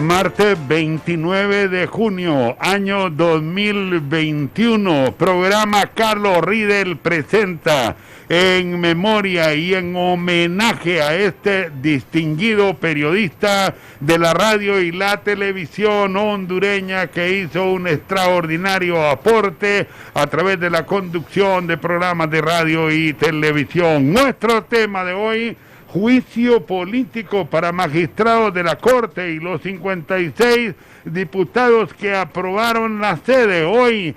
Martes 29 de junio, año 2021, programa Carlos Riedel presenta en memoria y en homenaje a este distinguido periodista de la radio y la televisión hondureña que hizo un extraordinario aporte a través de la conducción de programas de radio y televisión. Nuestro tema de hoy: juicio político para magistrados de la Corte y los 56 diputados que aprobaron la sede. Hoy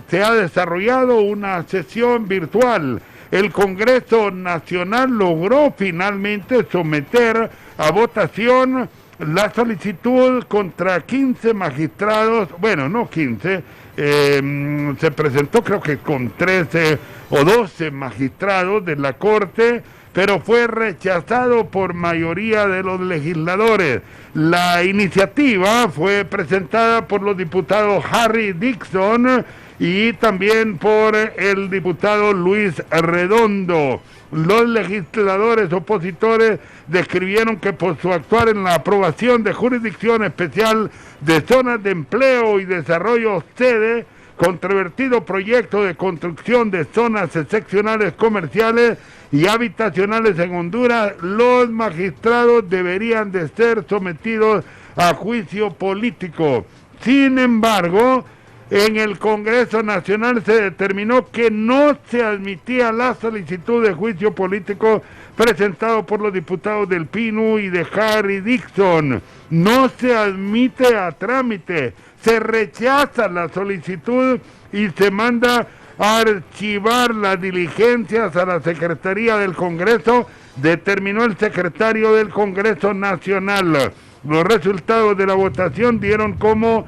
se ha desarrollado una sesión virtual. El Congreso Nacional logró finalmente someter a votación la solicitud contra 15 magistrados, bueno, no 15, se presentó creo que con 13 o 12 magistrados de la Corte, pero fue rechazado por mayoría de los legisladores. La iniciativa fue presentada por los diputados Harry Dixon y también por el diputado Luis Redondo. Los legisladores opositores describieron que por su actuar en la aprobación de jurisdicción especial de zonas de empleo y desarrollo sede, controvertido proyecto de construcción de zonas excepcionales comerciales y habitacionales en Honduras, los magistrados deberían de ser sometidos a juicio político. Sin embargo, en el Congreso Nacional se determinó que no se admitía la solicitud de juicio político presentado por los diputados del PINU y de Harry Dixon. No se admite a trámite, se rechaza la solicitud y se manda a archivar las diligencias a la Secretaría del Congreso, determinó el secretario del Congreso Nacional. Los resultados de la votación dieron como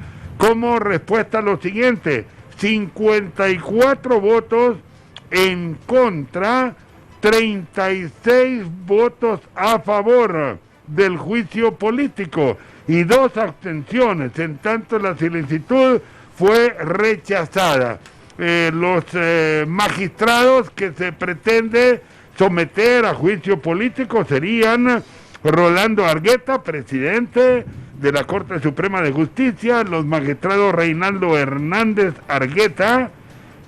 respuesta lo siguiente: 54 votos en contra, 36 votos a favor del juicio político y 2 abstenciones. En tanto, la solicitud fue rechazada. Los magistrados que se pretende someter a juicio político serían Rolando Argueta, presidente de la Corte Suprema de Justicia, los magistrados Reinaldo Hernández Argueta,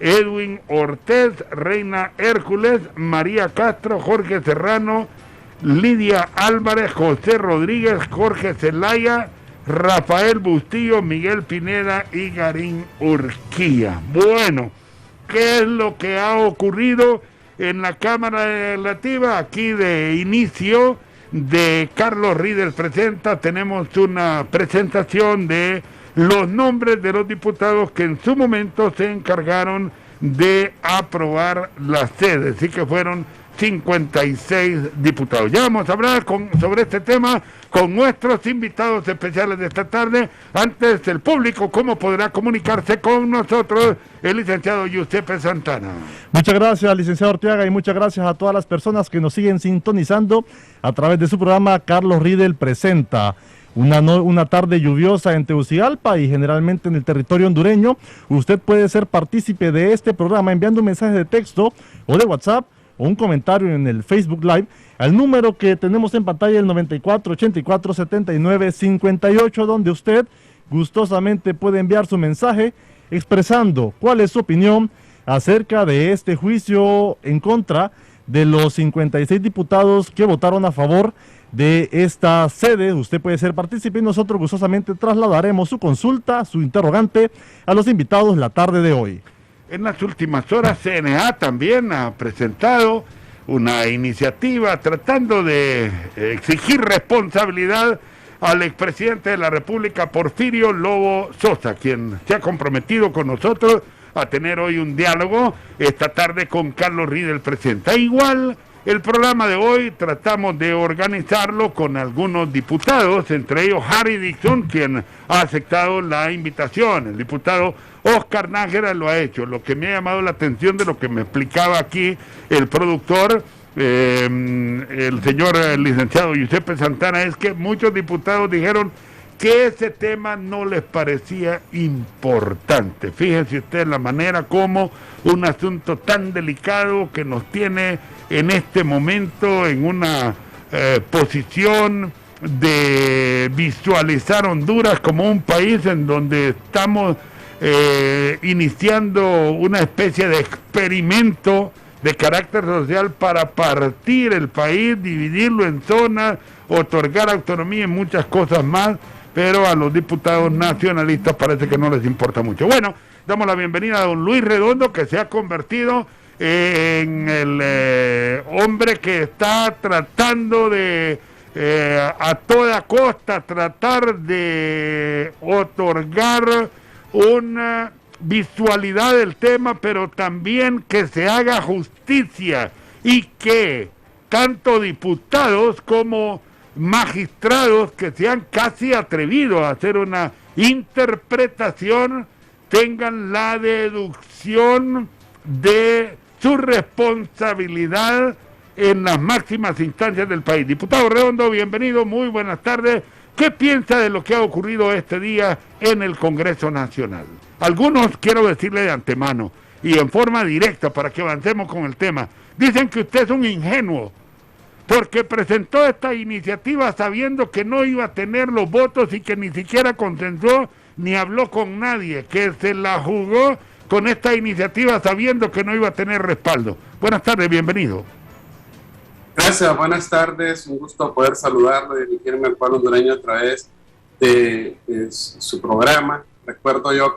Edwin Ortiz, Reina Hércules, María Castro, Jorge Serrano, Lidia Álvarez, José Rodríguez, Jorge Zelaya, Rafael Bustillo, Miguel Pineda y Garín Urquía. Bueno, ¿qué es lo que ha ocurrido en la Cámara Legislativa? Aquí de inicio de Carlos Riedel presenta, tenemos una presentación de los nombres de los diputados que en su momento se encargaron de aprobar la sede, así que fueron 56 diputados. Ya vamos a hablar sobre este tema con nuestros invitados especiales de esta tarde. Antes, el público, ¿cómo podrá comunicarse con nosotros? El licenciado Giuseppe Santana. Muchas gracias, licenciado Orteaga, y muchas gracias a todas las personas que nos siguen sintonizando a través de su programa Carlos Riedel presenta. Una tarde lluviosa en Tegucigalpa y generalmente en el territorio hondureño. Usted puede ser partícipe de este programa enviando un mensaje de texto o de WhatsApp o un comentario en el Facebook Live al número que tenemos en pantalla, el 94 84 79 58, donde usted gustosamente puede enviar su mensaje expresando cuál es su opinión acerca de este juicio en contra de los 56 diputados que votaron a favor de esta sede. Usted puede ser partícipe y nosotros gustosamente trasladaremos su consulta, su interrogante a los invitados la tarde de hoy. En las últimas horas, CNA también ha presentado una iniciativa tratando de exigir responsabilidad al expresidente de la República, Porfirio Lobo Sosa, quien se ha comprometido con nosotros a tener hoy un diálogo esta tarde con Carlos Riedel presenta. Igual, el programa de hoy tratamos de organizarlo con algunos diputados, entre ellos Harry Dixon, quien ha aceptado la invitación. El diputado Oscar Nájera lo ha hecho. Lo que me ha llamado la atención de lo que me explicaba aquí el productor, el señor licenciado Giuseppe Santana, es que muchos diputados dijeron que ese tema no les parecía importante. Fíjense usted la manera como un asunto tan delicado que nos tiene en este momento en una posición de visualizar Honduras como un país en donde estamos iniciando una especie de experimento de carácter social para partir el país, dividirlo en zonas, otorgar autonomía y muchas cosas más, pero a los diputados nacionalistas parece que no les importa mucho. Bueno, damos la bienvenida a don Luis Redondo, que se ha convertido en el hombre que está tratando de a toda costa tratar de otorgar una visualidad del tema, pero también que se haga justicia y que tanto diputados como magistrados que se han casi atrevido a hacer una interpretación tengan la deducción de su responsabilidad en las máximas instancias del país. Diputado Redondo, bienvenido, muy buenas tardes. ¿Qué piensa de lo que ha ocurrido este día en el Congreso Nacional? Algunos quiero decirle de antemano y en forma directa para que avancemos con el tema. Dicen que usted es un ingenuo porque presentó esta iniciativa sabiendo que no iba a tener los votos y que ni siquiera consensó ni habló con nadie, que se la jugó con esta iniciativa sabiendo que no iba a tener respaldo. Buenas tardes, bienvenido. Gracias, buenas tardes, un gusto poder saludarlo y dirigirme al pueblo hondureño a través de su programa. Recuerdo yo,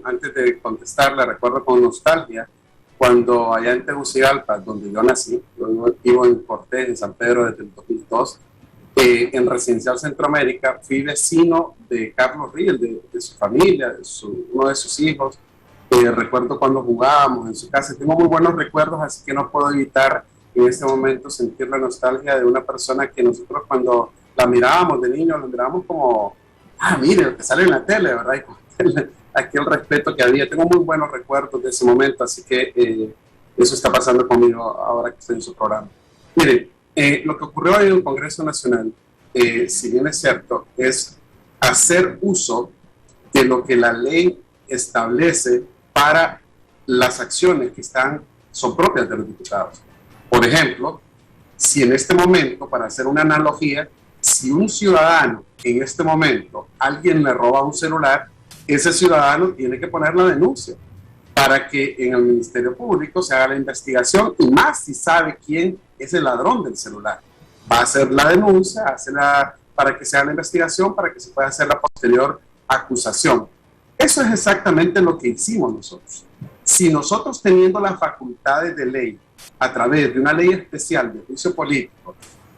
antes de contestarle, recuerdo con nostalgia cuando allá en Tegucigalpa, donde yo nací, yo vivo en Cortés, en San Pedro desde el 2002, en Residencial Centroamérica, fui vecino de Carlos Riel, de su familia, uno de sus hijos. Recuerdo cuando jugábamos en su casa, tengo muy buenos recuerdos, así que no puedo evitar en este momento sentir la nostalgia de una persona que nosotros cuando la mirábamos de niño, la mirábamos como, mire, lo que sale en la tele, ¿verdad? Y aquel respeto que había. Tengo muy buenos recuerdos de ese momento, así que eso está pasando conmigo ahora que estoy en su programa. Mire, lo que ocurrió hoy en el Congreso Nacional, si bien es cierto, es hacer uso de lo que la ley establece para las acciones que son propias de los diputados. Por ejemplo, si en este momento, para hacer una analogía, si un ciudadano en este momento, alguien le roba un celular, ese ciudadano tiene que poner la denuncia para que en el Ministerio Público se haga la investigación y más si sabe quién es el ladrón del celular. Va a hacer la denuncia, para que se haga la investigación, para que se pueda hacer la posterior acusación. Eso es exactamente lo que hicimos nosotros. Si nosotros teniendo las facultades de ley a través de una ley especial de juicio político,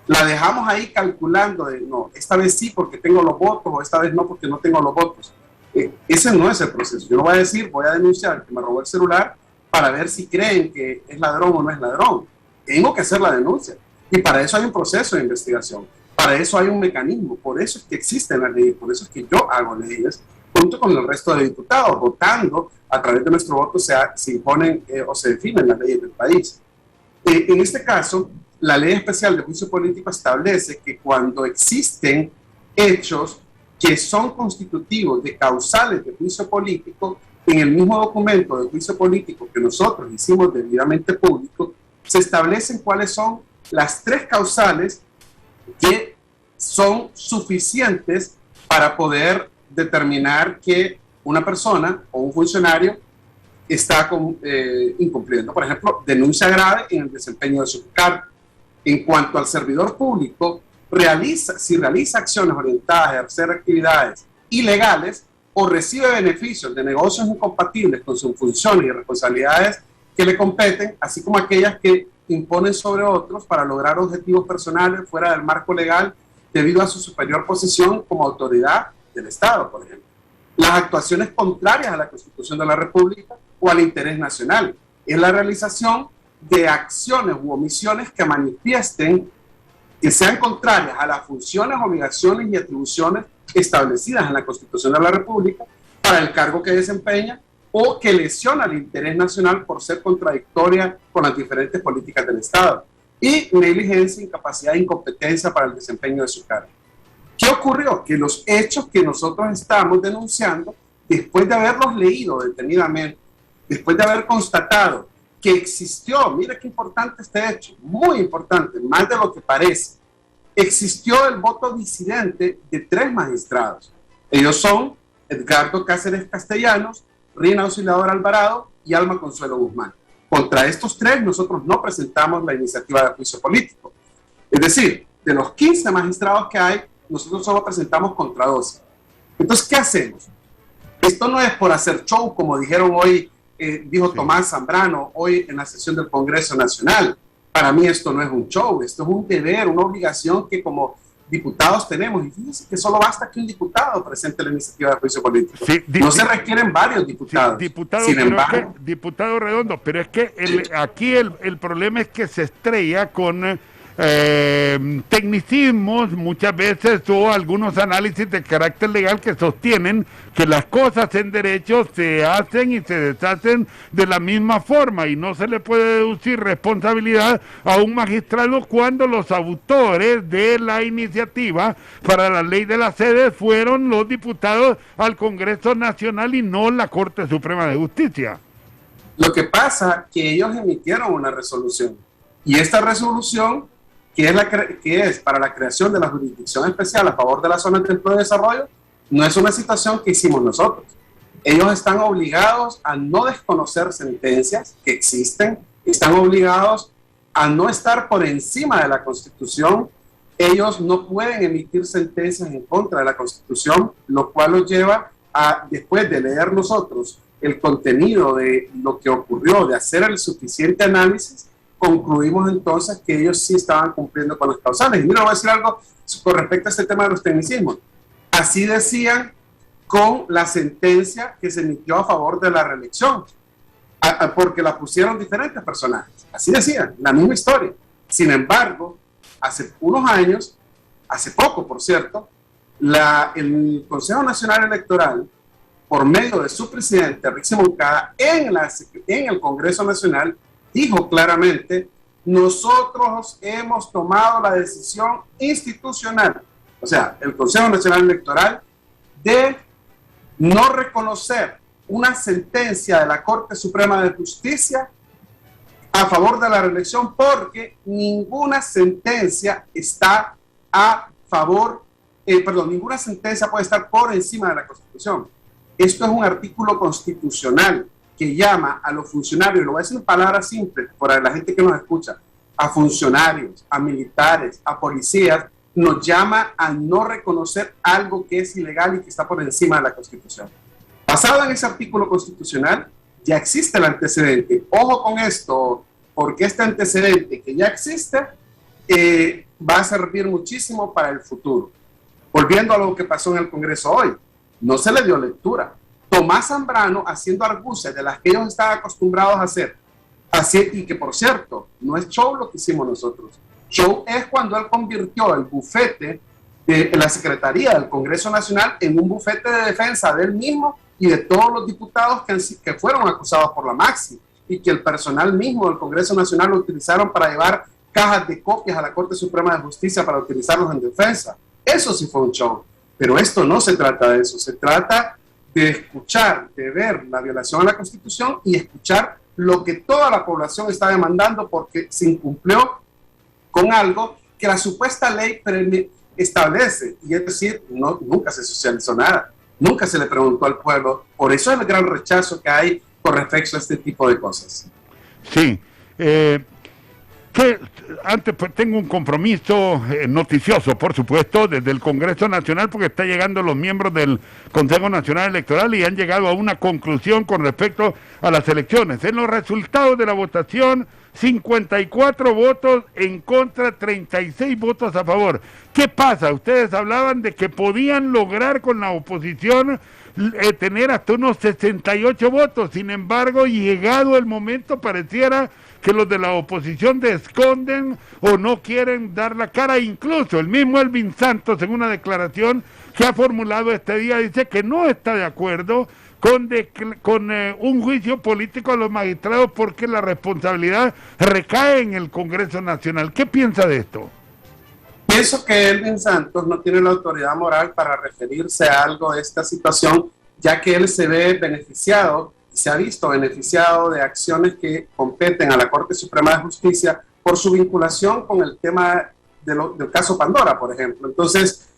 la dejamos ahí calculando no, esta vez sí porque tengo los votos o esta vez no porque no tengo los votos. Ese no es el proceso. Yo no voy a decir, voy a denunciar que me robó el celular para ver si creen que es ladrón o no es ladrón. Tengo que hacer la denuncia. Y para eso hay un proceso de investigación. Para eso hay un mecanismo. Por eso es que existen las leyes. Por eso es que yo hago leyes junto con el resto de diputados. Votando, a través de nuestro voto se imponen o se definen las leyes del país. En este caso, la ley especial de juicio político establece que cuando existen hechos que son constitutivos de causales de juicio político, en el mismo documento de juicio político que nosotros hicimos debidamente público, se establecen cuáles son las 3 causales que son suficientes para poder determinar que una persona o un funcionario está incumpliendo. Por ejemplo, denuncia grave en el desempeño de su cargo. En cuanto al servidor público, si realiza acciones orientadas a ejercer actividades ilegales o recibe beneficios de negocios incompatibles con sus funciones y responsabilidades que le competen, así como aquellas que imponen sobre otros para lograr objetivos personales fuera del marco legal debido a su superior posición como autoridad del Estado, por ejemplo. Las actuaciones contrarias a la Constitución de la República o al interés nacional. Es la realización de acciones u omisiones que manifiesten que sean contrarias a las funciones, obligaciones y atribuciones establecidas en la Constitución de la República para el cargo que desempeña o que lesiona el interés nacional por ser contradictoria con las diferentes políticas del Estado. Y negligencia, incapacidad e incompetencia para el desempeño de su cargo. ¿Qué ocurrió? Que los hechos que nosotros estamos denunciando, después de haberlos leído detenidamente, después de haber constatado que existió, mira qué importante este hecho, muy importante, más de lo que parece, existió el voto disidente de 3 magistrados. Ellos son Edgardo Cáceres Castellanos, Rina Auxiliadora Alvarado y Alma Consuelo Guzmán. Contra estos 3 nosotros no presentamos la iniciativa de juicio político. Es decir, de los 15 magistrados que hay, nosotros solo presentamos contra 12. Entonces, ¿qué hacemos? Esto no es por hacer show, como dijeron hoy, dijo Tomás Zambrano hoy en la sesión del Congreso Nacional. Para mí esto no es un show, esto es un deber, una obligación que como diputados tenemos. Y fíjense que solo basta que un diputado presente la iniciativa de juicio político. Sí, no se requieren varios diputados. Sin embargo, diputado Redondo, pero es que aquí el problema es que se estrella con tecnicismos muchas veces o algunos análisis de carácter legal que sostienen que las cosas en derecho se hacen y se deshacen de la misma forma y no se le puede deducir responsabilidad a un magistrado cuando los autores de la iniciativa para la ley de las sedes fueron los diputados al Congreso Nacional y no la Corte Suprema de Justicia. Lo que pasa es que ellos emitieron una resolución y esta resolución que es para la creación de la jurisdicción especial a favor de la zona de empleo y desarrollo, no es una situación que hicimos nosotros. Ellos están obligados a no desconocer sentencias que existen, están obligados a no estar por encima de la Constitución. Ellos no pueden emitir sentencias en contra de la Constitución, lo cual los lleva a, después de leer nosotros el contenido de lo que ocurrió, de hacer el suficiente análisis, concluimos entonces que ellos sí estaban cumpliendo con las causales. Y mira, voy a decir algo con respecto a este tema de los tecnicismos. Así decían con la sentencia que se emitió a favor de la reelección, porque la pusieron diferentes personajes. Así decían, la misma historia. Sin embargo, hace unos años, hace poco por cierto, el Consejo Nacional Electoral, por medio de su presidente, Rixi Moncada, en el Congreso Nacional, dijo claramente: nosotros hemos tomado la decisión institucional, o sea, el Consejo Nacional Electoral, de no reconocer una sentencia de la Corte Suprema de Justicia a favor de la reelección porque ninguna sentencia está a favor, ninguna sentencia puede estar por encima de la Constitución. Esto es un artículo constitucional que llama a los funcionarios, lo voy a decir en palabras simples para la gente que nos escucha, a funcionarios, a militares, a policías, nos llama a no reconocer algo que es ilegal y que está por encima de la Constitución. Basado en ese artículo constitucional, ya existe el antecedente. Ojo con esto, porque este antecedente que ya existe va a servir muchísimo para el futuro. Volviendo a lo que pasó en el Congreso hoy, no se le dio lectura. Tomás Zambrano haciendo argucias de las que ellos estaban acostumbrados a hacer. Así, y que por cierto, no es show lo que hicimos nosotros. Show es cuando él convirtió el bufete de la Secretaría del Congreso Nacional en un bufete de defensa de él mismo y de todos los diputados que fueron acusados por la Maxi y que el personal mismo del Congreso Nacional lo utilizaron para llevar cajas de copias a la Corte Suprema de Justicia para utilizarlos en defensa. Eso sí fue un show. Pero esto no se trata de eso. Se trata de escuchar, de ver la violación a la Constitución y escuchar lo que toda la población está demandando porque se incumplió con algo que la supuesta ley establece. Y es decir, nunca se socializó nada, nunca se le preguntó al pueblo. Por eso es el gran rechazo que hay con respecto a este tipo de cosas. Sí. Antes pues, tengo un compromiso noticioso, por supuesto, desde el Congreso Nacional, porque está llegando los miembros del Consejo Nacional Electoral y han llegado a una conclusión con respecto a las elecciones. En los resultados de la votación, 54 votos en contra, 36 votos a favor. ¿Qué pasa? Ustedes hablaban de que podían lograr con la oposición tener hasta unos 68 votos. Sin embargo, llegado el momento, pareciera que los de la oposición esconden o no quieren dar la cara. Incluso el mismo Elvin Santos, en una declaración que ha formulado este día, dice que no está de acuerdo con un juicio político a los magistrados porque la responsabilidad recae en el Congreso Nacional. ¿Qué piensa de esto? Pienso que Elvin Santos no tiene la autoridad moral para referirse a algo de esta situación, ya que él se ve beneficiado, se ha visto beneficiado de acciones que competen a la Corte Suprema de Justicia por su vinculación con el tema del caso Pandora, por ejemplo. Entonces,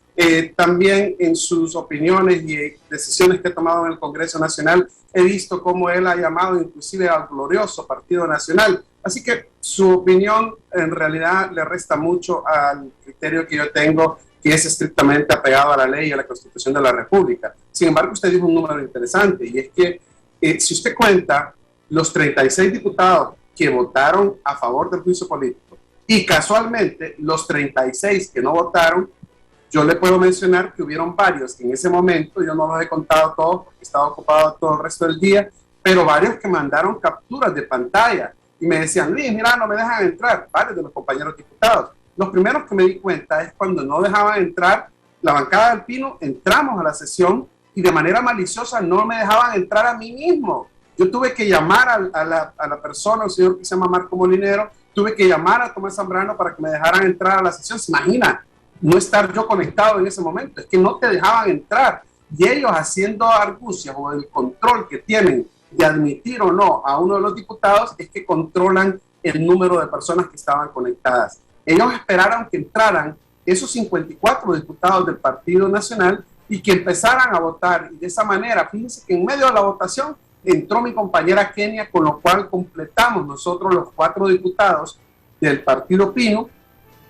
también en sus opiniones y decisiones que ha tomado en el Congreso Nacional, he visto cómo él ha llamado inclusive al glorioso Partido Nacional. Así que su opinión en realidad le resta mucho al criterio que yo tengo, que es estrictamente apegado a la ley y a la Constitución de la República. Sin embargo, usted dijo un número interesante, y es que si usted cuenta los 36 diputados que votaron a favor del juicio político y casualmente los 36 que no votaron, yo le puedo mencionar que hubieron varios que en ese momento, yo no los he contado todos porque estaba ocupado todo el resto del día, pero varios que mandaron capturas de pantalla y me decían, Luis, mira, no me dejan entrar, varios de los compañeros diputados. Los primeros que me di cuenta es cuando no dejaban entrar la bancada del Pino, entramos a la sesión y de manera maliciosa no me dejaban entrar a mí mismo. Yo tuve que llamar a la persona, el señor que se llama Marco Molinero, tuve que llamar a Tomás Zambrano para que me dejaran entrar a la sesión. ¿Se imagina? No estar yo conectado en ese momento, es que no te dejaban entrar. Y ellos haciendo argucias o el control que tienen de admitir o no a uno de los diputados es que controlan el número de personas que estaban conectadas. Ellos esperaron que entraran esos 54 diputados del Partido Nacional y que empezaran a votar. Y de esa manera, fíjense que en medio de la votación entró mi compañera Kenia, con lo cual completamos nosotros los 4 diputados del Partido Pino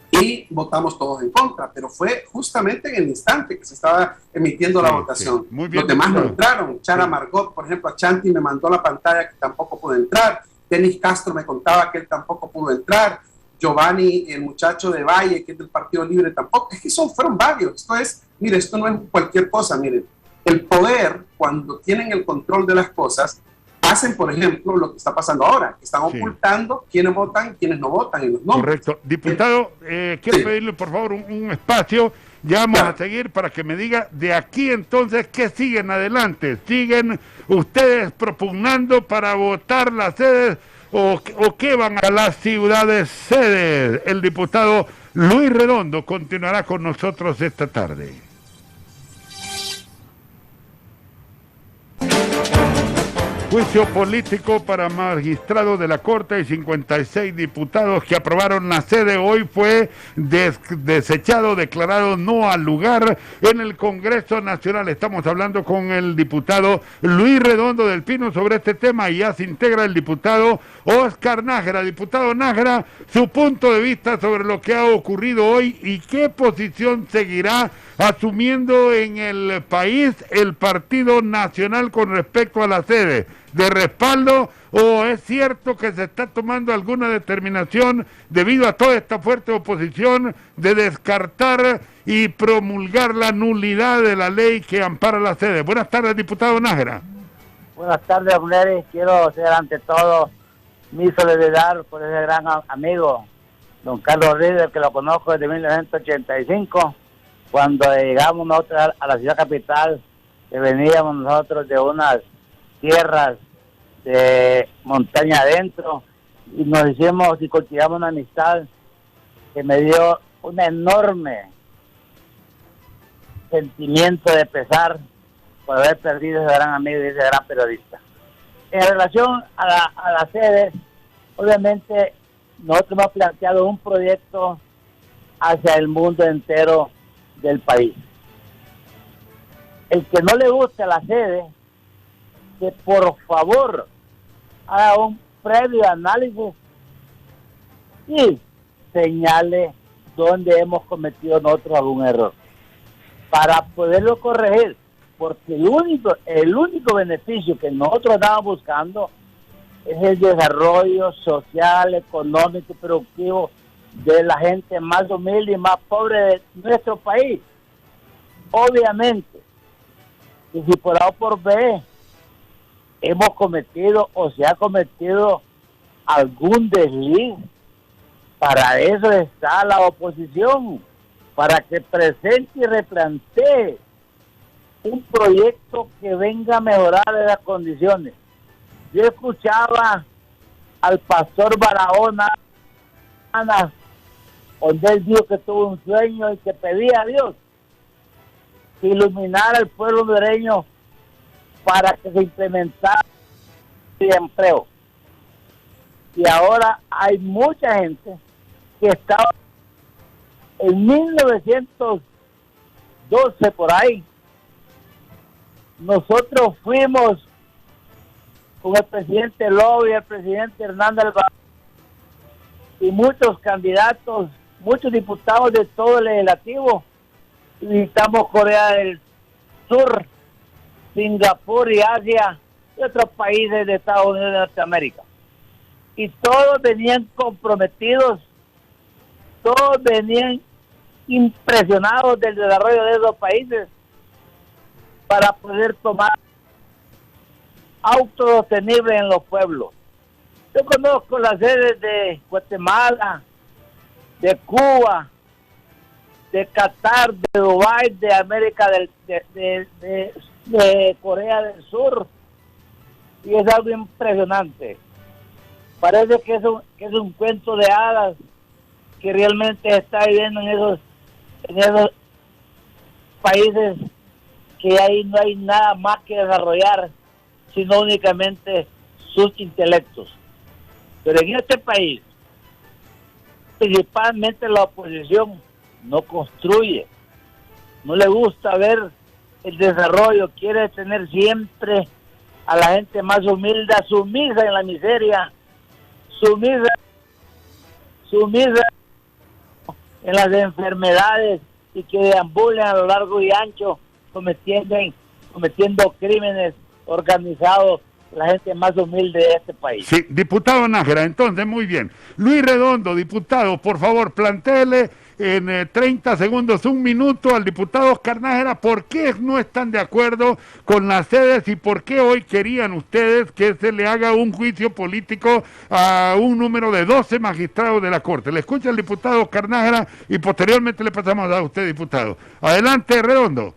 y votamos todos en contra, pero fue justamente en el instante que se estaba emitiendo la votación. Sí. Muy bien, los demás no entraron. Chara Margot, por ejemplo, a Chanti me mandó la pantalla que tampoco pudo entrar. Denis Castro me contaba que él tampoco pudo entrar. Giovanni, el muchacho de Valle, que es del Partido Libre, tampoco. Es que fueron varios. Esto es, mire, esto no es cualquier cosa. Miren, el poder, cuando tienen el control de las cosas, hacen, por ejemplo, lo que está pasando ahora, que están ocultando quiénes votan, quiénes no votan en los nombres. Correcto. Diputado, quiero pedirle, por favor, un espacio. Ya vamos a seguir para que me diga de aquí entonces qué siguen adelante. ¿Siguen ustedes propugnando para votar las sedes o qué van a las ciudades sedes? El diputado Luis Redondo continuará con nosotros esta tarde. Juicio político para magistrados de la Corte y 56 diputados que aprobaron la sede. Hoy fue desechado, declarado no al lugar en el Congreso Nacional. Estamos hablando con el diputado Luis Redondo del Pino sobre este tema y ya se integra el diputado Oscar Nájera. Diputado Nájera, su punto de vista sobre lo que ha ocurrido hoy y qué posición seguirá asumiendo en el país el Partido Nacional con respecto a la sede. ¿De respaldo o es cierto que se está tomando alguna determinación debido a toda esta fuerte oposición de descartar y promulgar la nulidad de la ley que ampara la sede? Buenas tardes, diputado Nájera. Buenas tardes, mujeres. Quiero hacer ante todo mi solidaridad por ese gran amigo, don Carlos Ríder, que lo conozco desde 1985, cuando llegamos nosotros a la ciudad capital, que veníamos nosotros de unas tierras de montaña adentro y nos hicimos y cultivamos una amistad que me dio un enorme sentimiento de pesar por haber perdido ese gran amigo y ese gran periodista. En relación a la sede, obviamente nosotros hemos planteado un proyecto hacia el mundo entero del país. El que no le guste la sede, que por favor haga un previo análisis y señale dónde hemos cometido nosotros algún error para poderlo corregir, porque el único beneficio que nosotros estamos buscando es el desarrollo social, económico y productivo de la gente más humilde y más pobre de nuestro país. Obviamente, y si por A o por B hemos cometido o se ha cometido algún desliz, para eso está la oposición, para que presente y replantee un proyecto que venga a mejorar las condiciones. Yo escuchaba al pastor Barahona, donde él dijo que tuvo un sueño y que pedía a Dios que iluminara al pueblo hondureño para que se implementara el empleo. Y ahora hay mucha gente que está En 1912, por ahí, nosotros fuimos con el presidente Lobo y el presidente Hernández Alvarado y muchos candidatos, muchos diputados de todo el legislativo. Visitamos Corea del Sur, Singapur y Asia y otros países de Estados Unidos de Norteamérica. Y todos venían comprometidos, todos venían impresionados del desarrollo de esos países para poder tomar autosostenible en los pueblos. Yo conozco las sedes de Guatemala, de Cuba, de Qatar, de Dubái, de América de Corea del Sur, y es algo impresionante. Parece que es un cuento de hadas que realmente está viviendo en esos países, que ahí no hay nada más que desarrollar, sino únicamente sus intelectos. Pero en este país, principalmente la oposición no construye, no le gusta ver el desarrollo, quiere tener siempre a la gente más humilde, sumisa en la miseria, sumisa en las enfermedades, y que deambulan a lo largo y ancho cometiendo crímenes organizados, la gente más humilde de este país. Sí, diputado Nájera, entonces muy bien. Luis Redondo, diputado, por favor, plantéele en 30 segundos, un minuto al diputado Oscar Nájera, ¿por qué no están de acuerdo con las sedes y por qué hoy querían ustedes que se le haga un juicio político a un número de 12 magistrados de la Corte? Le escucha el diputado Oscar Nájera y posteriormente le pasamos a usted, diputado. Adelante, Redondo.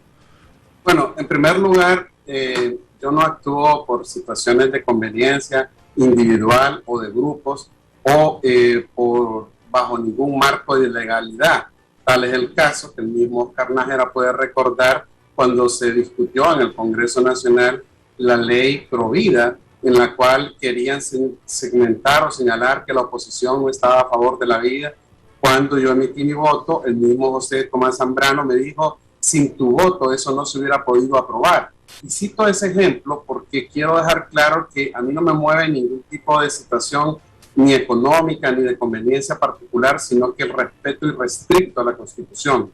Bueno, en primer lugar, yo no actúo por situaciones de conveniencia individual o de grupos o bajo ningún marco de ilegalidad. Tal es el caso que el mismo Oscar Nájera puede recordar cuando se discutió en el Congreso Nacional la ley Provida, en la cual querían segmentar o señalar que la oposición no estaba a favor de la vida. Cuando yo emití mi voto, el mismo José Tomás Zambrano me dijo: sin tu voto eso no se hubiera podido aprobar. Y cito ese ejemplo porque quiero dejar claro que a mí no me mueve ningún tipo de situación ni económica ni de conveniencia particular, sino que el respeto irrestricto a la Constitución.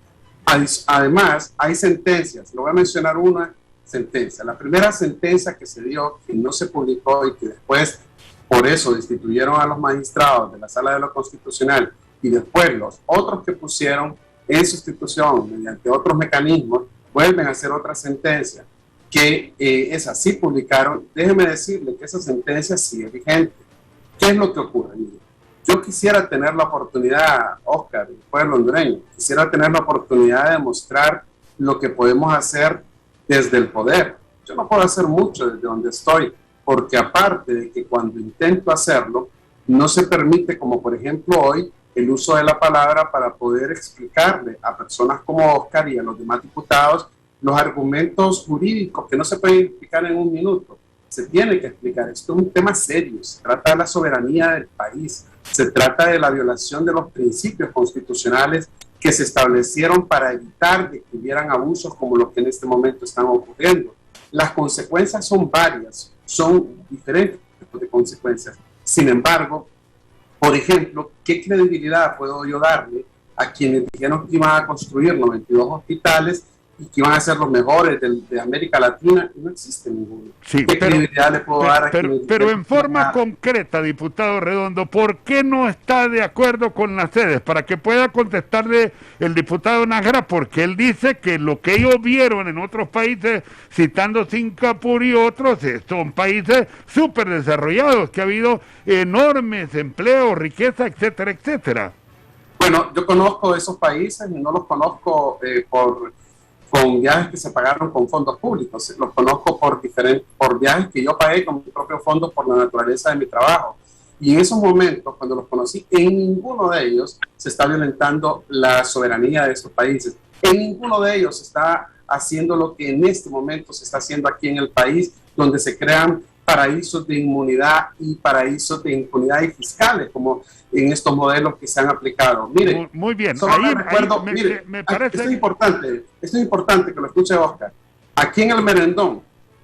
Además, hay sentencias. Le voy a mencionar una sentencia. La primera sentencia que se dio, que no se publicó y que después por eso destituyeron a los magistrados de la Sala de lo Constitucional, y después los otros que pusieron en sustitución mediante otros mecanismos vuelven a hacer otra sentencia, que esa sí publicaron. Déjeme decirle que esa sentencia sigue vigente. ¿Qué es lo que ocurre? Yo quisiera tener la oportunidad, Oscar, el pueblo hondureño, quisiera tener la oportunidad de mostrar lo que podemos hacer desde el poder. Yo no puedo hacer mucho desde donde estoy, porque aparte de que cuando intento hacerlo, no se permite, como por ejemplo hoy, el uso de la palabra para poder explicarle a personas como Oscar y a los demás diputados los argumentos jurídicos que no se pueden explicar en un minuto. Se tiene que explicar. Esto es un tema serio. Se trata de la soberanía del país. Se trata de la violación de los principios constitucionales que se establecieron para evitar que hubieran abusos como los que en este momento están ocurriendo. Las consecuencias son varias, son diferentes tipos de consecuencias. Sin embargo, por ejemplo, ¿qué credibilidad puedo yo darle a quienes dijeron que iban a construir 92 hospitales y que iban a ser los mejores de América Latina? No existe ninguno. Sí, ¿Qué credibilidad le puedo dar a quienes pero en forma concreta, diputado Redondo, ¿por qué no está de acuerdo con las sedes? Para que pueda contestarle el diputado Nájera, porque él dice que lo que ellos vieron en otros países, citando Singapur y otros, son países súper desarrollados, que ha habido enormes empleos, riqueza, etcétera, etcétera. Bueno, yo conozco esos países y no los conozco con viajes que se pagaron con fondos públicos. Los conozco por viajes que yo pagué con mis propios fondos por la naturaleza de mi trabajo. Y en esos momentos, cuando los conocí, en ninguno de ellos se está violentando la soberanía de esos países. En ninguno de ellos se está haciendo lo que en este momento se está haciendo aquí en el país, donde se crean paraísos de inmunidad y paraísos de impunidad y fiscales, como en estos modelos que se han aplicado. Mire, muy bien. Solo Ahí, recuerdo, mire, me parece... esto es importante que lo escuche Oscar. Aquí en el Merendón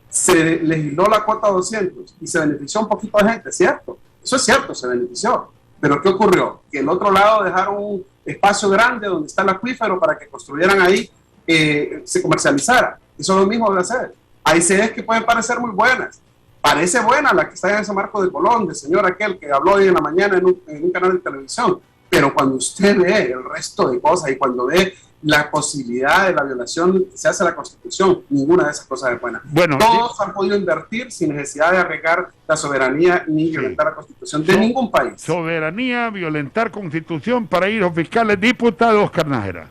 se legisló la cuota 200 y se benefició un poquito de gente, ¿cierto? Eso es cierto, se benefició. Pero ¿qué ocurrió? Que el otro lado dejaron un espacio grande donde está el acuífero para que construyeran ahí, se comercializara. Eso es lo mismo de hacer. Hay sedes que pueden parecer muy buenas. Parece buena la que está en ese Marco de Colón, del señor aquel que habló hoy en la mañana en un canal de televisión. Pero cuando usted ve el resto de cosas y cuando ve la posibilidad de la violación que se hace a la Constitución, ninguna de esas cosas es buena. Bueno, todos han podido invertir sin necesidad de arriesgar la soberanía ni violentar la Constitución de ningún país. Soberanía, violentar Constitución, paraísos fiscales. Diputado Oscar Nájera.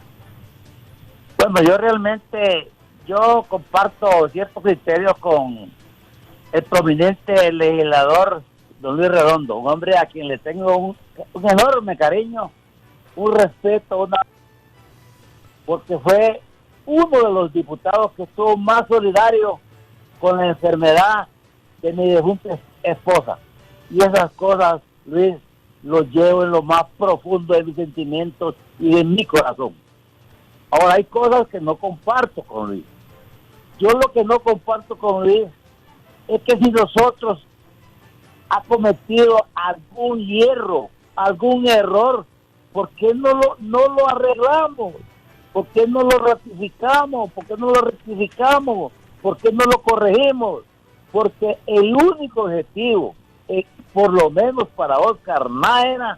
Bueno, yo realmente, yo comparto ciertos criterios con el prominente legislador don Luis Redondo, un hombre a quien le tengo un enorme cariño, un respeto, porque fue uno de los diputados que estuvo más solidario con la enfermedad de mi difunta esposa. Y esas cosas, Luis, los llevo en lo más profundo de mis sentimientos y de mi corazón. Ahora, hay cosas que no comparto con Luis. Yo lo que no comparto con Luis es que si nosotros ha cometido algún hierro, algún error, ¿por qué no lo arreglamos? ¿Por qué no lo ratificamos? ¿Por qué no lo rectificamos? ¿Por qué no lo corregimos? Porque el único objetivo, por lo menos para Oscar Nájera,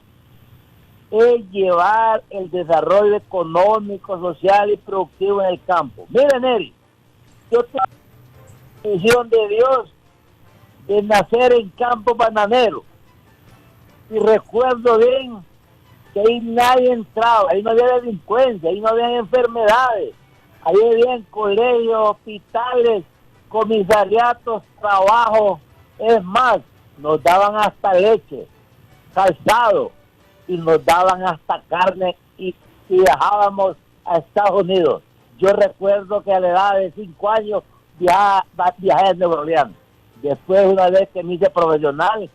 es llevar el desarrollo económico, social y productivo en el campo. Mira, Neri, yo tengo la bendición de Dios de nacer en campo bananero. Y recuerdo bien que ahí nadie entraba, ahí no había delincuencia, ahí no había enfermedades, ahí había colegios, hospitales, comisariatos, trabajo. Es más, nos daban hasta leche, calzado, y nos daban hasta carne y viajábamos a Estados Unidos. Yo recuerdo que a la edad de 5 años viajé a Nueva Orleans. Después, una vez que me hice profesional,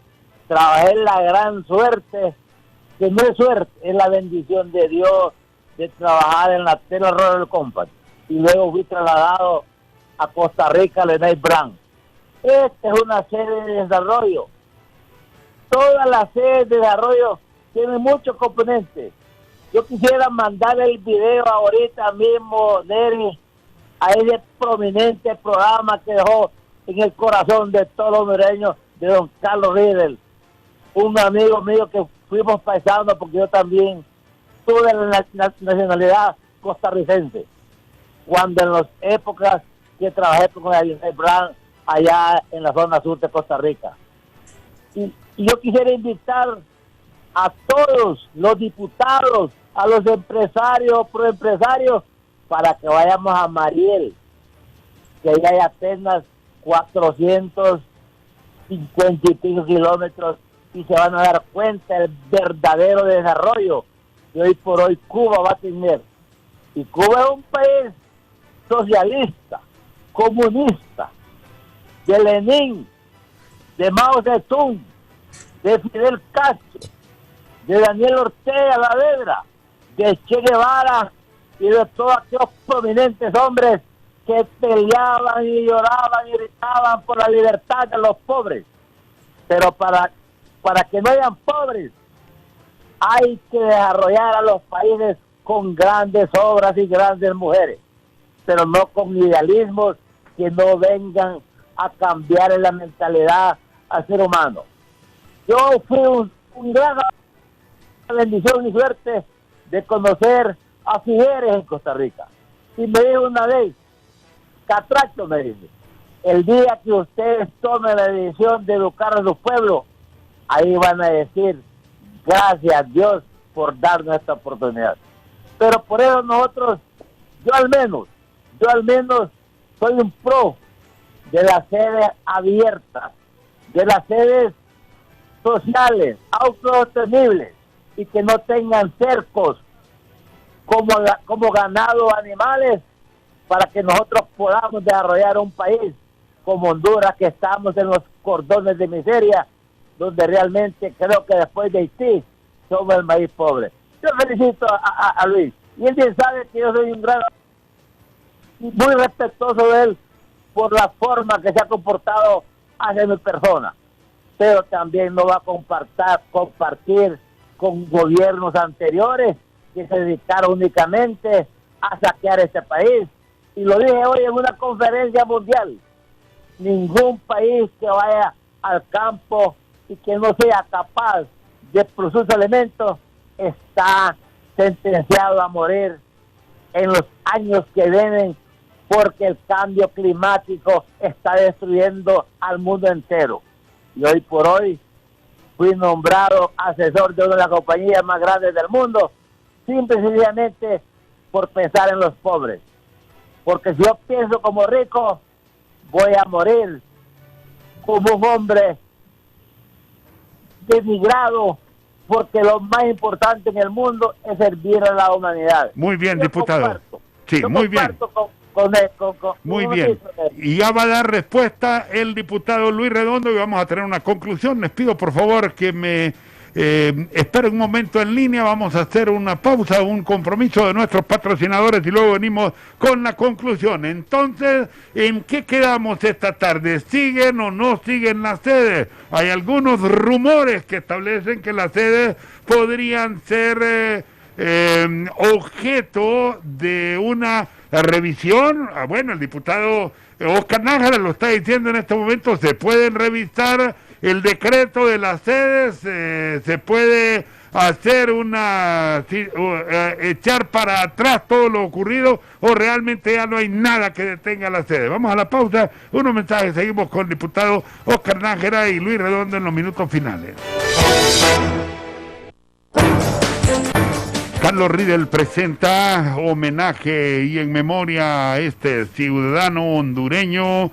trabajé en la gran suerte, que no es suerte, es la bendición de Dios de trabajar en la Taylor Royal Company. Y luego fui trasladado a Costa Rica, al Enay Brand. Esta es una sede de desarrollo. Todas las sedes de desarrollo tienen muchos componentes. Yo quisiera mandar el video ahorita mismo, Neri, a ese prominente programa que dejó en el corazón de todos los hondureños de don Carlos Riedel, un amigo mío que fuimos paisanos porque yo también tuve la nacionalidad costarricense, cuando en las épocas que trabajé con el Brand allá en la zona sur de Costa Rica. Y yo quisiera invitar a todos los diputados, a los empresarios, proempresarios, para que vayamos a Mariel, que ahí hay apenas 450 y pico kilómetros, y se van a dar cuenta del verdadero desarrollo que hoy por hoy Cuba va a tener. Y Cuba es un país socialista, comunista, de Lenin, de Mao Zedong, de Fidel Castro, de Daniel Ortega Saavedra, de Che Guevara y de todos aquellos prominentes hombres que peleaban y lloraban y gritaban por la libertad de los pobres. Pero para que no hayan pobres, hay que desarrollar a los países con grandes obras y grandes mujeres, pero no con idealismos que no vengan a cambiar en la mentalidad al ser humano. Yo fui un gran bendición y suerte de conocer a Figueres en Costa Rica. Y me dijo una vez, Catracho, me dice, el día que ustedes tomen la decisión de educar a los pueblos, ahí van a decir, gracias a Dios por darnos esta oportunidad. Pero por eso nosotros, yo al menos soy un pro de las sedes abiertas, de las sedes sociales, autosostenibles, y que no tengan cercos como ganado o animales, para que nosotros podamos desarrollar un país como Honduras, que estamos en los cordones de miseria, donde realmente creo que después de Haití somos el maíz pobre. Yo felicito a Luis, y él bien sabe que yo soy un gran, muy respetuoso de él por la forma que se ha comportado hacia mi persona, pero también no va a compartir con gobiernos anteriores que se dedicaron únicamente a saquear este país. Y lo dije hoy en una conferencia mundial: ningún país que vaya al campo y que no sea capaz de producir sus alimentos está sentenciado a morir en los años que vienen, porque el cambio climático está destruyendo al mundo entero. Y hoy por hoy fui nombrado asesor de una de las compañías más grandes del mundo, simple y sencillamente por pensar en los pobres. Porque si yo pienso como rico, voy a morir como un hombre denigrado, porque lo más importante en el mundo es servir a la humanidad. Muy bien, yo diputado. Sí, muy bien. Muy bien. Y ya va a dar respuesta el diputado Luis Redondo y vamos a tener una conclusión. Les pido por favor que me esperen un momento en línea. Vamos a hacer una pausa, un compromiso de nuestros patrocinadores y luego venimos con la conclusión. Entonces, ¿en qué quedamos esta tarde? ¿Siguen o no siguen las sedes? Hay algunos rumores que establecen que las sedes podrían ser objeto de una revisión. Bueno, el diputado Oscar Nájera lo está diciendo en este momento: se pueden revisar el decreto de las sedes, se puede hacer echar para atrás todo lo ocurrido, o realmente ya no hay nada que detenga la sede. Vamos a la pausa, unos mensajes, seguimos con el diputado Oscar Nájera y Luis Redondo en los minutos finales. Carlos Riedel presenta homenaje y en memoria a este ciudadano hondureño,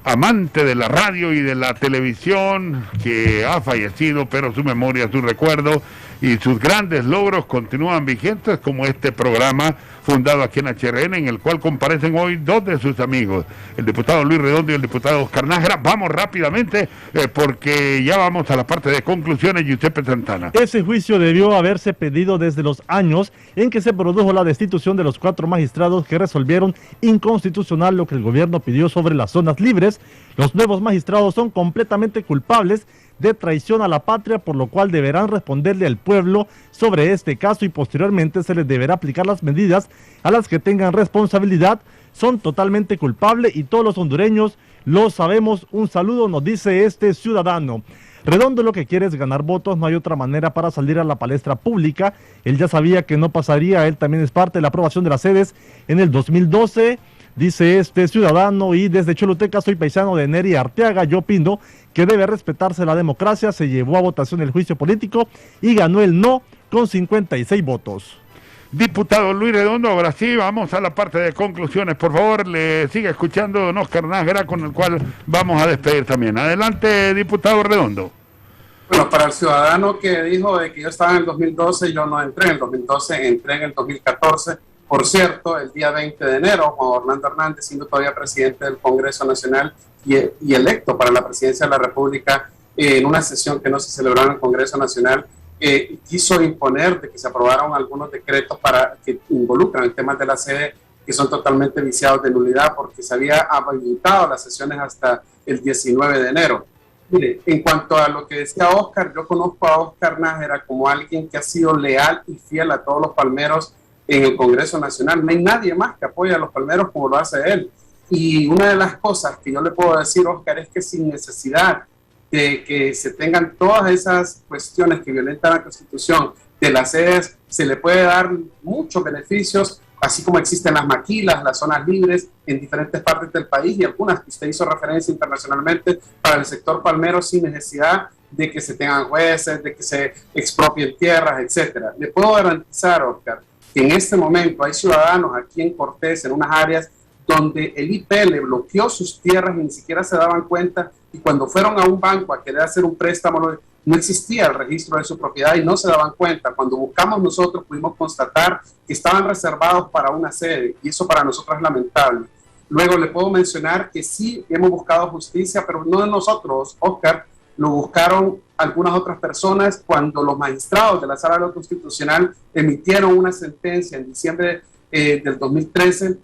amante de la radio y de la televisión, que ha fallecido, pero su memoria, su recuerdo y sus grandes logros continúan vigentes, como este programa fundado aquí en HRN, en el cual comparecen hoy dos de sus amigos, el diputado Luis Redondo y el diputado Oscar Nájera. Vamos rápidamente porque ya vamos a la parte de conclusiones. Giuseppe Santana. Ese juicio debió haberse pedido desde los años en que se produjo la destitución de los 4 magistrados que resolvieron inconstitucional lo que el gobierno pidió sobre las zonas libres. Los nuevos magistrados son completamente culpables de traición a la patria, por lo cual deberán responderle al pueblo sobre este caso y posteriormente se les deberá aplicar las medidas a las que tengan responsabilidad. Son totalmente culpables y todos los hondureños lo sabemos. Un saludo, nos dice este ciudadano. Redondo lo que quiere es ganar votos, no hay otra manera para salir a la palestra pública. Él ya sabía que no pasaría, él también es parte de la aprobación de las sedes en el 2012. Dice este ciudadano, y desde Choluteca soy paisano de Neri Arteaga. Yo opino que debe respetarse la democracia. Se llevó a votación el juicio político y ganó el no con 56 votos. Diputado Luis Redondo, ahora sí, vamos a la parte de conclusiones. Por favor, le sigue escuchando don Oscar Nájera, con el cual vamos a despedir también. Adelante, diputado Redondo. Bueno, para el ciudadano que dijo de que yo estaba en el 2012, yo no entré en el 2012, entré en el 2014. Por cierto, el día 20 de enero, Juan Orlando Hernández, siendo todavía presidente del Congreso Nacional y electo para la presidencia de la República, en una sesión que no se celebró en el Congreso Nacional, quiso imponer de que se aprobaron algunos decretos que involucran el tema de la sede, que son totalmente viciados de nulidad, porque se había habilitado las sesiones hasta el 19 de enero. Mire, en cuanto a lo que decía Oscar, yo conozco a Oscar Nájera como alguien que ha sido leal y fiel a todos los palmeros en el Congreso Nacional. No hay nadie más que apoye a los palmeros como lo hace él. Y una de las cosas que yo le puedo decir, Oscar, es que sin necesidad de que se tengan todas esas cuestiones que violentan la Constitución de las sedes, se le puede dar muchos beneficios, así como existen las maquilas, las zonas libres en diferentes partes del país, y algunas que usted hizo referencia internacionalmente para el sector palmero, sin necesidad de que se tengan jueces, de que se expropien tierras, etcétera. Le puedo garantizar, Oscar, que en este momento hay ciudadanos aquí en Cortés, en unas áreas donde el IPL bloqueó sus tierras y ni siquiera se daban cuenta, y cuando fueron a un banco a querer hacer un préstamo, no existía el registro de su propiedad y no se daban cuenta. Cuando buscamos nosotros pudimos constatar que estaban reservados para una sede, y eso para nosotros es lamentable. Luego le puedo mencionar que sí hemos buscado justicia, pero no nosotros, Oscar, lo buscaron algunas otras personas cuando los magistrados de la Sala Constitucional emitieron una sentencia en diciembre del 2013.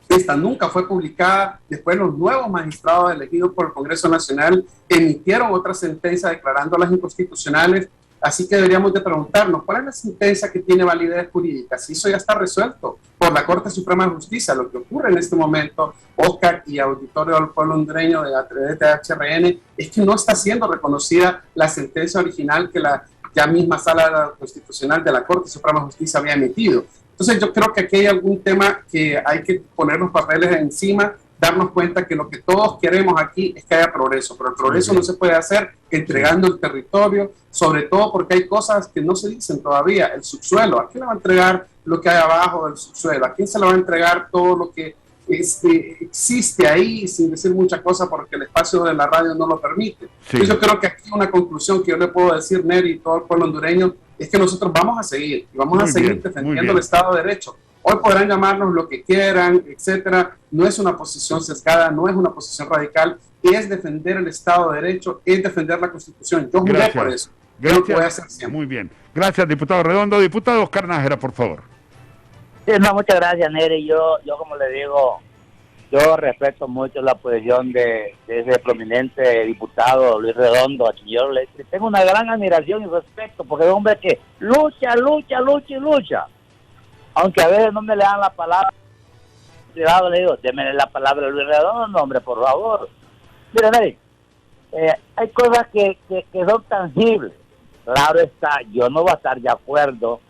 Esta nunca fue publicada. Después los nuevos magistrados elegidos por el Congreso Nacional emitieron otra sentencia declarándolas inconstitucionales. Así que deberíamos de preguntarnos, ¿cuál es la sentencia que tiene validez jurídica? Si eso ya está resuelto por la Corte Suprema de Justicia. Lo que ocurre en este momento, Oscar y Auditorio del Pueblo Hondureño de HRN, es que no está siendo reconocida la sentencia original que la ya misma Sala Constitucional de la Corte Suprema de Justicia había emitido. Entonces yo creo que aquí hay algún tema que hay que poner los papeles encima, darnos cuenta que lo que todos queremos aquí es que haya progreso, pero el progreso no se puede hacer entregando el territorio, sobre todo porque hay cosas que no se dicen todavía. El subsuelo, ¿a quién le va a entregar lo que hay abajo del subsuelo? ¿A quién se le va a entregar todo lo que existe ahí sin decir muchas cosas porque el espacio de la radio no lo permite? Sí. Yo creo que aquí una conclusión que yo le puedo decir, Neri, y todo el pueblo hondureño, es que nosotros vamos a seguir y vamos a seguir defendiendo el Estado de Derecho. Hoy podrán llamarnos lo que quieran, etcétera. No es una posición sesgada, no es una posición radical, es defender el Estado de Derecho, es defender la Constitución. Yo juré por eso. Yo lo voy a hacer siempre. Muy bien. Gracias, diputado Redondo. Diputado Oscar Nájera, por favor. Sí, no, muchas gracias, Neri. Yo como le digo, yo respeto mucho la posición de ese prominente diputado Luis Redondo, a quien yo le tengo una gran admiración y respeto, porque es un hombre que lucha. Aunque a veces no me le dan la palabra, le digo, déme la palabra a Luis Redondo, no, hombre, por favor. Mira, Neri, hay cosas que son tangibles. Claro está, yo no voy a estar de acuerdo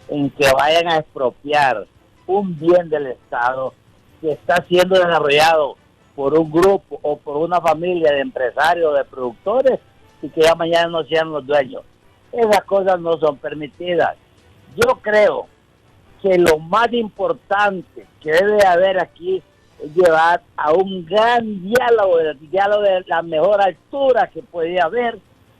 en que vayan a expropiar un bien del Estado que está siendo desarrollado por un grupo o por una familia de empresarios, de productores, y que ya mañana no sean los dueños. Esas cosas no son permitidas. Yo creo que lo más importante que debe haber aquí es llevar a un gran diálogo, el diálogo de la mejor altura que podía haber,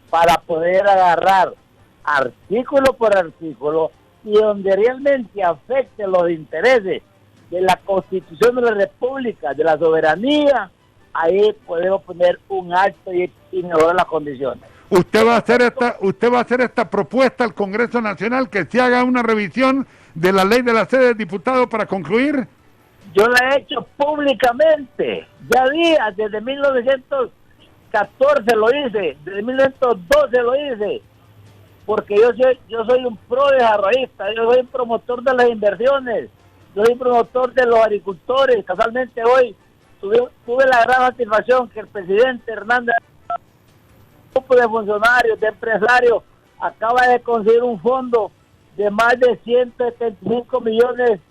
para poder agarrar artículo por artículo y donde realmente afecte los intereses de la Constitución de la República, de la soberanía, ahí podemos poner un alto y mejorar las condiciones. ¿Usted va a hacer esta propuesta al Congreso Nacional, que se haga una revisión de la ley de la sede del diputado para concluir? Yo la he hecho públicamente, ya días, desde 1914 lo hice, desde 1912 lo hice, porque yo soy un pro desarrollista, yo soy un promotor de las inversiones, yo soy un promotor de los agricultores. Casualmente hoy tuve la gran satisfacción que el presidente Hernández, un grupo de funcionarios, de empresarios, acaba de conseguir un fondo de más de 175 millones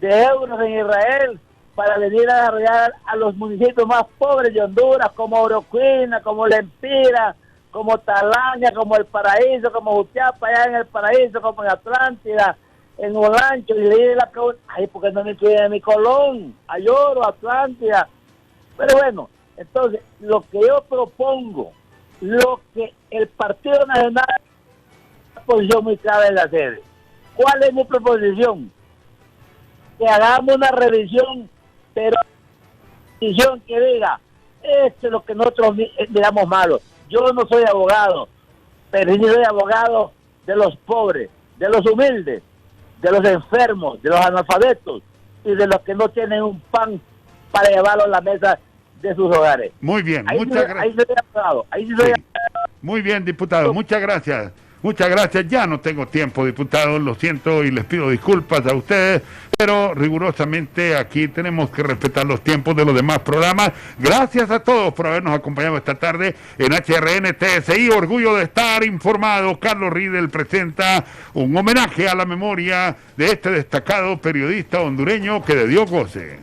de euros en Israel para venir a desarrollar a los municipios más pobres de Honduras, como Oroquina, como Lempira, como Talaña, como El Paraíso, como Jutiapa, allá en El Paraíso, como en Atlántida, en Olancho. Y le dije la pregunta, ay, ¿por qué no me incluyen en mi Colón, Ayoro, Atlántida? Pero bueno, entonces, lo que yo propongo, lo que el Partido Nacional, una posición muy clara en la sede. ¿Cuál es mi proposición? Que hagamos una revisión, pero revisión que diga, esto es lo que nosotros miramos malo. Yo no soy abogado, pero sí soy abogado de los pobres, de los humildes, de los enfermos, de los analfabetos y de los que no tienen un pan para llevarlo a la mesa de sus hogares. Muy bien, muchas gracias. Ahí soy abogado, ahí sí soy abogado. Muy bien, diputado, muchas gracias. Muchas gracias, ya no tengo tiempo, diputado, lo siento y les pido disculpas a ustedes, pero rigurosamente aquí tenemos que respetar los tiempos de los demás programas. Gracias a todos por habernos acompañado esta tarde en HRN TSI, orgullo de estar informado. Carlos Riedel presenta un homenaje a la memoria de este destacado periodista hondureño que de Dios goce.